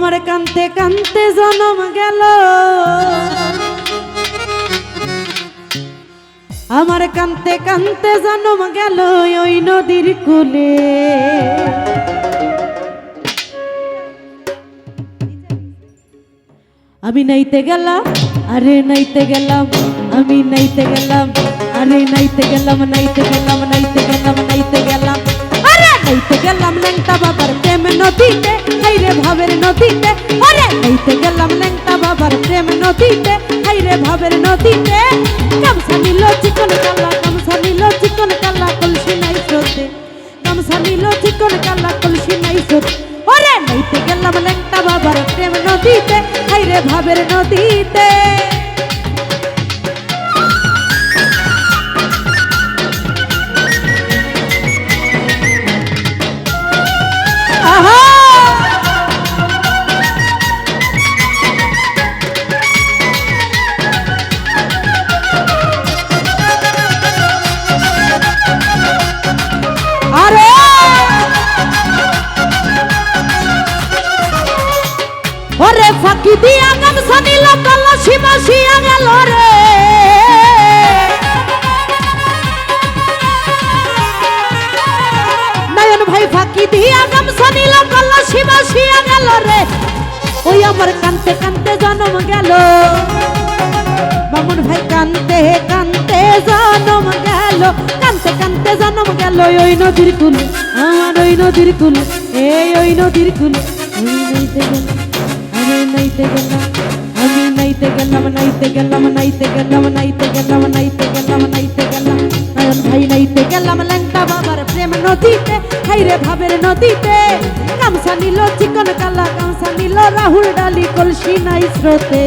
আমার কান্তে কান্তে জনম গেল, আমার কান্তে কান্তে জনম গেল ওই নদীর কূলে। আমি নাইতে গেলাম, আরে নাইতে গেলাম, আমি নাইতে গেলাম, আরে নাইতে গেলাম, নাইতে গেলাম, নাইতে গেলাম, নাইতে গেলাম, আরে নাইতে গেলাম ল্যাংটা বাবার প্রেম নদীতে, হাইরে ভাবের নদীতে, আরে নাইতে গেলাম ল্যাংটা বাবার প্রেম নদীতে, হাইরে ভাবের নদীতে। গামছা নিল চিকন কালা, গামছা নিল চিকন কালা, কলসি নাই স্রোতে, গামছা নিল চিকন কালা, কলসি নাই স্রোতে। ওরে নাইতে গেলাম ল্যাংটা বাবার প্রেম নদীতে, হাইরে ভাবের নদীতে। আহা আরে ওরে ফাঁকি দিয়া গামছা নিল কলসি বাসিয়া গেল রে, নয়ন ভাই ফাঁকি দিয়া গামছা নিল কলসি বাসিয়া গেল রে। ওই আমার কান্তে কান্তে জনম গেল, বামন ভাই কান্তে কান্তে জনম গেল, কান্তে কান্তে জনম গেল ওই নদীর কূলে, আমার ওই নদীর কূলে, এই ওই নদীর কূলে। আমি নাইতে গেলাম, আমি নাইতে গেলাম, আমি নাইতে গেলাম, নাইতে গেলাম, নাইতে গেলাম, নাইতে গেলাম, নাইতে গেলাম, নয়ন ভাই নাইতে গেলাম ল্যাংটা বাবার প্রেম নদীতে, হাইরে ভাবের নদীতে। গামছা নিল চিকন কালা, গামছা নিল রাহুল ডালি, কলসি নাই স্রোতে।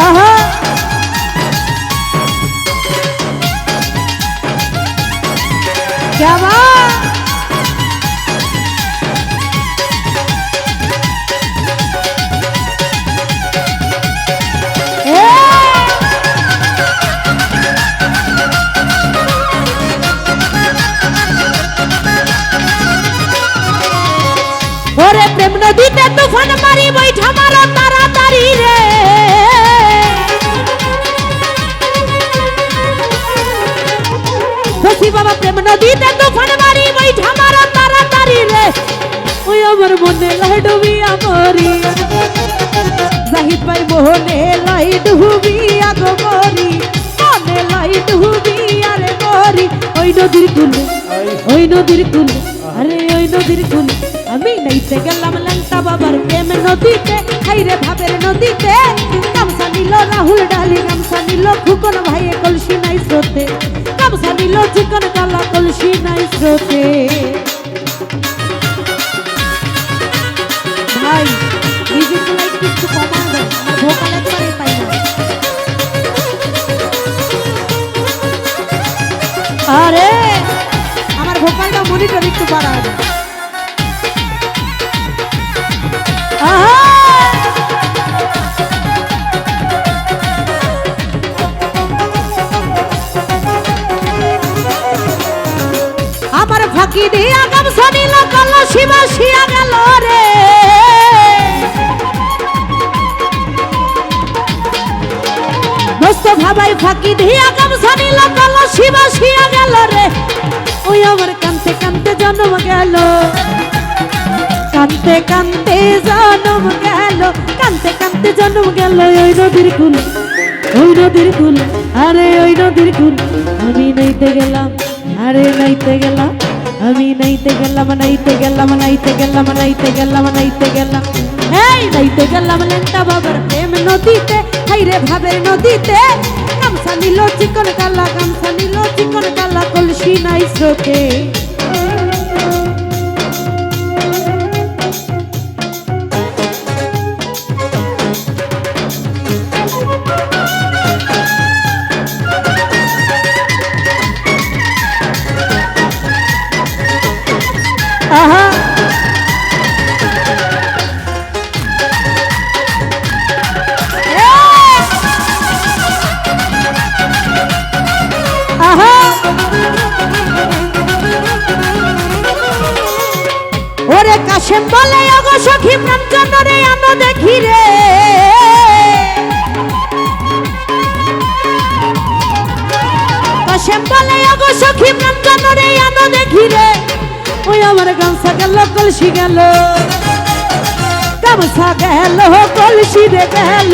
আহা क्या बात। ওরে প্রেম নদীতে তুফান মারি বৈঠা মারো তাড়াতাড়ি রে, শশী বাবা প্রেম নদীতে তুফান মারি বৈঠা মারো তাড়াতাড়ি রে। ওই আমার মনে লাই ডুবিয়া মরি, জাহিদ ভাই মোহনে লাই ডুবিয়া গো মরি, মনে লাই ডুবিয়া রে মরি। ওই নদীর কূলে, ওই নদীর কূলে, আরে ওই নদীর কূলে। আমি নাইতে গেলাম ল্যাংটা বাবার প্রেম নদীতে, হাইরে ভাবের নদীতে। গামছা নিল রাহুল ডালি, গামছা নিল খুকন ভাই, কলসি নাই স্রোতে, গামছা নিল চিকন কালা, কলসি নাই স্রোতে। ভাই মিউজিক লাইক একটু কমা দাও, আমার ভোকাল একবারে পাই না। আরে আমার ভোকালটা মনিটর একটু বাড়ায় দাও। আমার ফাঁকি দিয়া গামছা নিল কলসি বাসিয়া গেল রে, দোস্ত ভাবাই ফাঁকি দিয়া গামছা নিল কলসি বাসিয়া গেল রে। ওই আমার কান্তে কান্তে জন্ম গেল, কান্তে কান্তে জন্ম গেল, কান্তে কান্তে জন্ম গেল ওই নদীর কূলে, ওই নদীর কূলে, আরে ওই নদীর কূলে। আমি নাইতে গেলাম, আরে নাইতে গেলাম, আমি নাইতে গেলাম, নাইতে গেলাম, নাইতে গেলাম, নাইতে গেলাম, নাইতে গেলাম, এই নাইতে গেলাম ল্যাংটা বাবার প্রেম নদীতে, হাইরে ভাবের নদীতে। গামছা নিল চিকন কালা, গামছা নিল চিকন কালা, কলসি নাই স্রোতে। কাশেম বলে ওগো সখী প্রাণচন্দ্রে আনো দেখি রে কাশেম বলে ওগো সখী প্রাণচন্দ্রে আনো দেখি রে ওই আমার গামছা গেল কলসি গেল গামছা গেল কলসি রে গেল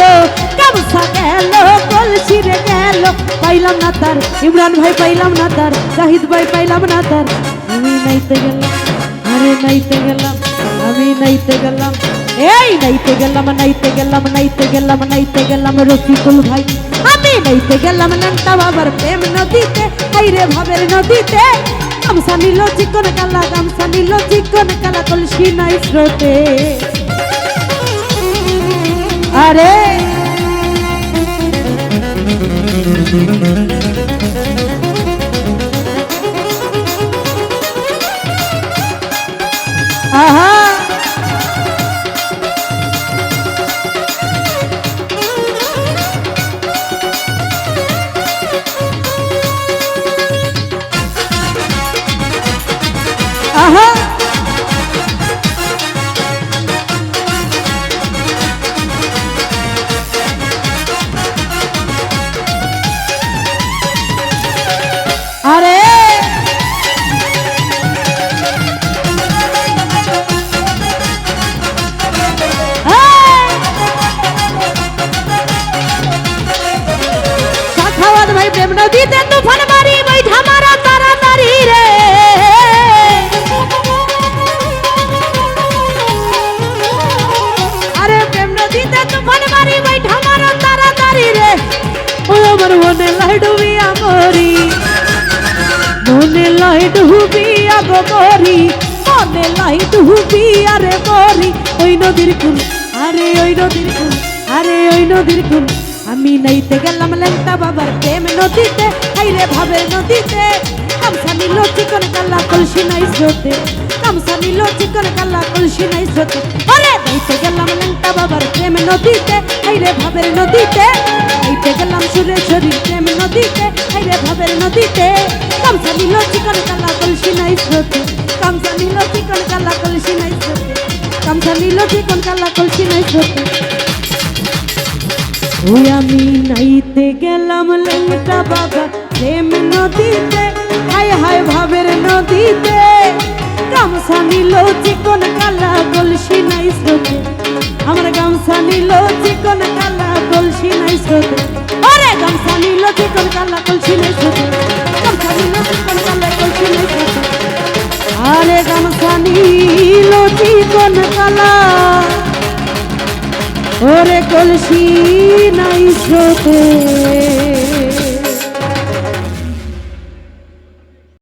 গামছা গেল কলসি রে গেল পাইলাম না তার ইমরান ভাই পাইলাম না তার জাহিদ ভাই পাইলাম না তার আমি নাইতে গেলাম আরে নাইতে গেলাম আমি নাইতে গেলাম এই নাইতে গেলাম নাইতে গেলাম নাইতে গেলাম নাইতে গেলাম রফিকুল ভাই আমি নাইতে গেলাম ল্যাংটা বাবার প্রেম নদীতে হাইরে ভাবের নদীতে গামছা নিল চিকন কালা গামছা নিল চিকন কালা কলসি নাই স্রোতে আরে আহা আহা আরে সাখাওয়াত ভাই প্রেম নদীতে তুফান মারি বৈঠা মারা তাড়াতাড়ি রে আরে প্রেম নদীতে তুফান মারি বৈঠা মারা তাড়াতাড়ি রে ওই আমার মনে লাই ডুবিয়া মরি মনে লাই ডুবিয়া গো মরি মনে লাই ডুবিয়া রে মরি ওই নদীর কুল আরে ওই নদীর কুল আরে ওই নদীর কুল আমি নাইতে গেলাম ল্যাংটা বাবার প্রেম নদীতে হাইরে ভাবের নদীতে গামছা নিল চিকন কালা কলসি নাই স্রোতে গামছা নিল চিকন কালা কলসি নাই স্রোতে আরে নাইতে গেলাম ল্যাংটা বাবার প্রেম নদীতে হাইরে ভাবের নদীতে নাইতে গেলাম সুরেশ্বরীর প্রেম নদীতে হাইরে ভাবের নদীতে গামছা নিল চিকন কালা কলসি নাই স্রোতে গামছা নিল চিকন কালা কলসি নাই স্রোতে গামছা নিল চিকন কালা কলসি নাই স্রোতে ওই আমি নাইতে গেলাম ল্যাংটা বাবা প্রেম নদীতে হায় হায় ভাবের নদীতে গামছা নিল চিকন কালা কলসি নাই স্রোতে আমার গামছা নিল চিকন কালা কলসি নাই স্রোতে আরে গামছা নিল চিকন কালা কলসি নাই স্রোতে গামছা নিল চিকন কালা কলসি নাই স্রোতে আরে গামছা নিল চিকন কালা ওরে কলসি নাই স্রোতে